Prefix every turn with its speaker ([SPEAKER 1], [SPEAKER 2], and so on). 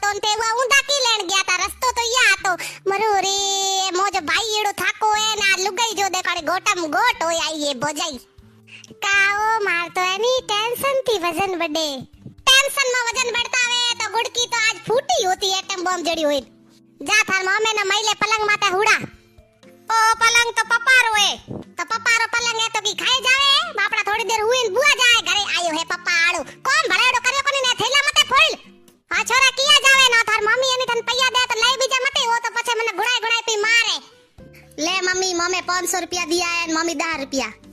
[SPEAKER 1] હતો ને તે ઊંધા કી લેણ ગયા તા રસ્તો તો યા હતો મરો રે મોજ ભાઈ એડો થાકો હે ના લુગાઈ જો દેખાડે ગોટમ ગોટ હોય આઈએ બોજાઈ કાઓ માર તો એની ટેન્શન થી વજન બડે ટેન્શન માં વજન બઢતા આવે તો ગુડકી તો આજ ફૂટી હોતી એટમ બોમ્બ જડી હોય જા થાર મમ્મી ને મઈલે પલંગ માથે હુડા ઓ પલંગ તો પપારો હે તો પપારો પલંગ હે તો કી ખાઈ જાવે બાપડા થોડી દેર હુઈને બુઆ જાય ઘરે આયો હે પપ્પા આળો કોમ ભરાડો કર્યો કોની ને થેલા મતે ફોડ આ છોરા કિયા જાવે ના થાર મમ્મી એની તન પૈયા દે તો લઈ બીજા મતે હો તો પછી મને ગુડાઈ ગુડાઈ પી મારે લે મમ્મી મમે 500 રૂપિયા દિયા હે મમ્મી 10 રૂપિયા